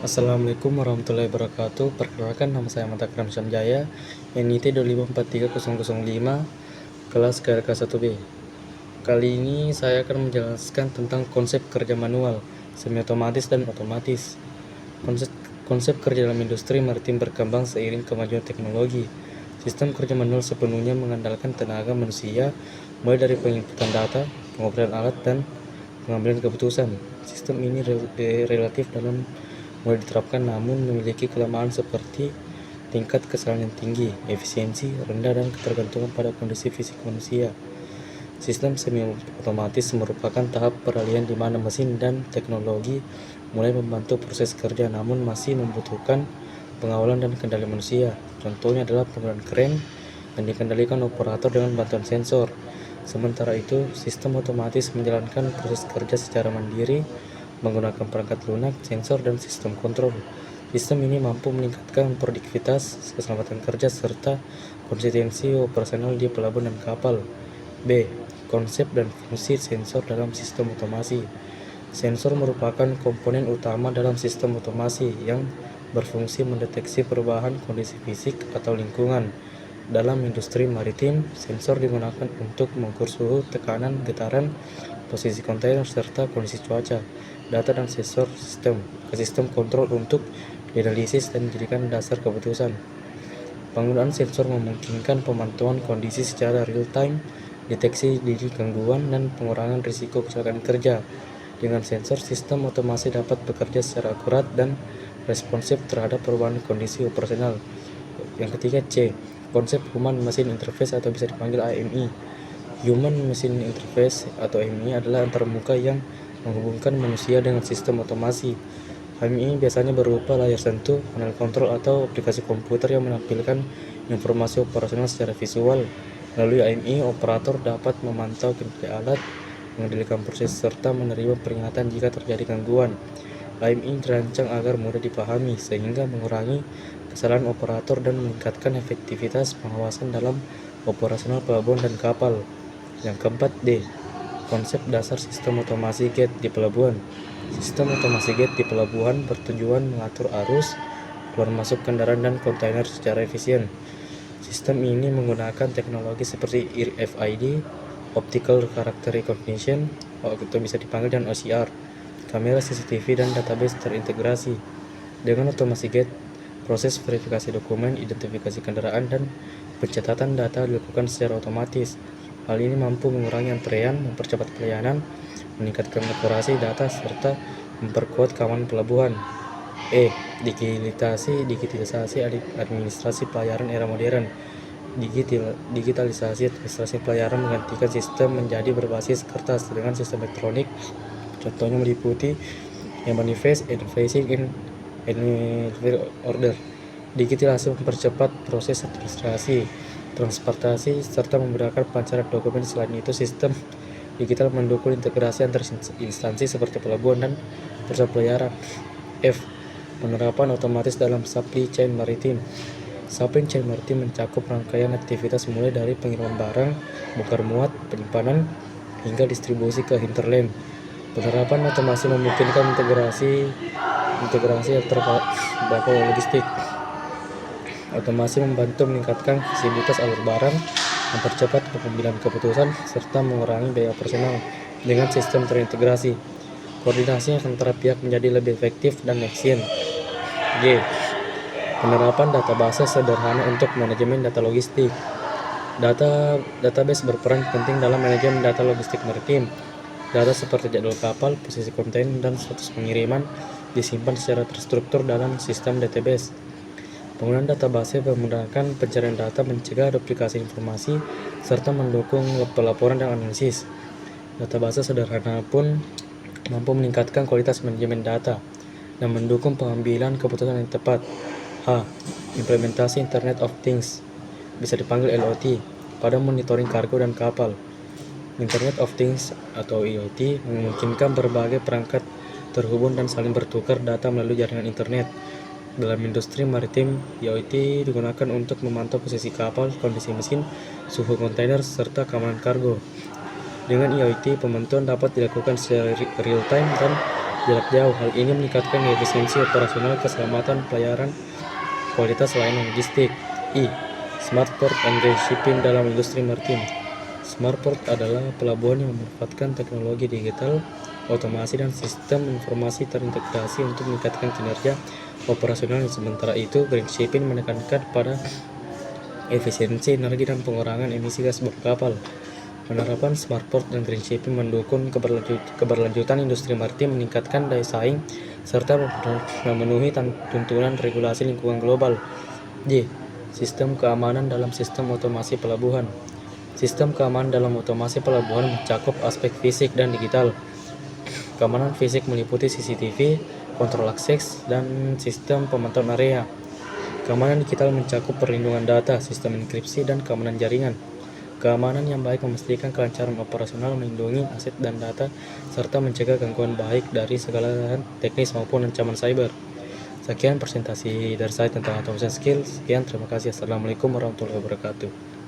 Assalamualaikum warahmatullahi wabarakatuh. Perkenalkan, nama saya Ahmad Akram Syamjaya, NIT 2543005, kelas KRK1B. Kali ini saya akan menjelaskan tentang konsep kerja manual, semi otomatis dan otomatis. Konsep, konsep kerja dalam industri maritim berkembang seiring kemajuan teknologi. Sistem kerja manual sepenuhnya mengandalkan tenaga manusia, mulai dari penginputan data, pengoperasian alat, dan pengambilan keputusan. Sistem ini relatif dalam mulai diterapkan, namun memiliki kelemahan seperti tingkat kesalahan yang tinggi, efisiensi rendah, dan ketergantungan pada kondisi fisik manusia. Sistem semi otomatis merupakan tahap peralihan di mana mesin dan teknologi mulai membantu proses kerja, namun masih membutuhkan pengawalan dan kendali manusia. Contohnya adalah penggunaan kren yang dikendalikan operator dengan bantuan sensor. Sementara itu, sistem otomatis menjalankan proses kerja secara mandiri menggunakan perangkat lunak, sensor, dan sistem kontrol. Sistem ini mampu meningkatkan produktivitas, keselamatan kerja, serta konsistensi operasional di pelabuhan dan kapal. B. Konsep dan fungsi sensor dalam sistem otomasi. Sensor merupakan komponen utama dalam sistem otomasi yang berfungsi mendeteksi perubahan kondisi fisik atau lingkungan. Dalam industri maritim, sensor digunakan untuk mengukur suhu, tekanan, getaran, posisi kontainer, serta kondisi cuaca. Data dan sensor ke sistem kontrol untuk dianalisis dan dijadikan dasar keputusan. Penggunaan sensor memungkinkan pemantauan kondisi secara real-time, deteksi dini gangguan, dan pengurangan risiko kecelakaan kerja. Dengan sensor, sistem otomasi dapat bekerja secara akurat dan responsif terhadap perubahan kondisi operasional. Yang ketiga, C. Konsep Human Machine Interface atau bisa dipanggil AMI. Human Machine Interface atau AMI adalah antarmuka yang menghubungkan manusia dengan sistem otomasi. AMI biasanya berupa layar sentuh, panel kontrol, atau aplikasi komputer yang menampilkan informasi operasional secara visual. Melalui AMI, operator dapat memantau kinerja alat, mengendalikan proses, serta menerima peringatan jika terjadi gangguan. AMI dirancang agar mudah dipahami, sehingga mengurangi kesalahan operator dan meningkatkan efektivitas pengawasan dalam operasional pelabuhan dan kapal. Yang keempat, D. Konsep dasar sistem otomasi gate di pelabuhan. Sistem otomasi gate di pelabuhan bertujuan mengatur arus, keluar masuk kendaraan dan kontainer secara efisien. Sistem ini menggunakan teknologi seperti RFID, Optical Character Recognition, atau bisa dipanggil dengan OCR, kamera CCTV, dan database terintegrasi. Dengan otomasi gate, proses verifikasi dokumen, identifikasi kendaraan, dan pencatatan data dilakukan secara otomatis. Hal ini mampu mengurangi antrean, mempercepat pelayanan, meningkatkan akurasi data, serta memperkuat keamanan pelabuhan. E. Digitalisasi administrasi pelayaran era modern. Digitalisasi administrasi pelayaran menggantikan sistem menjadi berbasis kertas dengan sistem elektronik. Contohnya meliputi manifest, advising, and order. Digitalisasi mempercepat proses administrasi, transportasi, serta memudahkan pancaran dokumen. Selain itu, sistem digital mendukung integrasi antar instansi seperti pelabuhan dan perusahaan pelayaran. F. Penerapan otomatis dalam supply chain maritim. Supply chain maritim mencakup rangkaian aktivitas mulai dari pengiriman barang, bongkar muat, penyimpanan, hingga distribusi ke hinterland. Penerapan otomasi memungkinkan integrasi antar baku logistik. Otomasi membantu meningkatkan visibilitas alur barang, mempercepat pengambilan keputusan, serta mengurangi biaya operasional. Dengan sistem terintegrasi, koordinasi antara pihak menjadi lebih efektif dan efisien. G. Penerapan database sederhana untuk manajemen data logistik. Database berperan penting dalam manajemen data logistik maritim. Data seperti jadwal kapal, posisi kontainer, dan status pengiriman disimpan secara terstruktur dalam sistem database. Penggunaan database memudahkan pencarian data, mencegah duplikasi informasi, serta mendukung pelaporan dan analisis. Database sederhana pun mampu meningkatkan kualitas manajemen data dan mendukung pengambilan keputusan yang tepat. H. Implementasi Internet of Things, bisa dipanggil IoT, pada monitoring kargo dan kapal. Internet of Things atau IoT memungkinkan berbagai perangkat terhubung dan saling bertukar data melalui jaringan internet. Dalam industri maritim, IoT digunakan untuk memantau posisi kapal, kondisi mesin, suhu kontainer, serta keamanan kargo. Dengan IoT, pemantauan dapat dilakukan secara real-time dan jarak jauh. Hal ini meningkatkan efisiensi operasional, keselamatan pelayaran, kualitas layanan logistik. I. Smart Port and Green Shipping dalam industri maritim. Smart Port adalah pelabuhan yang memanfaatkan teknologi digital, otomasi, dan sistem informasi terintegrasi untuk meningkatkan kinerja operasional. Sementara itu, Green Shipping menekankan pada efisiensi energi dan pengurangan emisi gas buang kapal. Penerapan Smart Port dan Green Shipping mendukung keberlanjutan industri maritim, meningkatkan daya saing, serta memenuhi tuntunan regulasi lingkungan global. J. Sistem keamanan dalam sistem otomasi pelabuhan. Sistem keamanan dalam otomasi pelabuhan mencakup aspek fisik dan digital. Keamanan fisik meliputi CCTV, kontrol akses, dan sistem pemantauan area. Keamanan digital mencakup perlindungan data, sistem enkripsi, dan keamanan jaringan. Keamanan yang baik memastikan kelancaran operasional, melindungi aset dan data, serta mencegah gangguan baik dari segala teknis maupun ancaman cyber. Sekian presentasi dari saya tentang automation skill. Sekian, terima kasih. Assalamualaikum warahmatullahi wabarakatuh.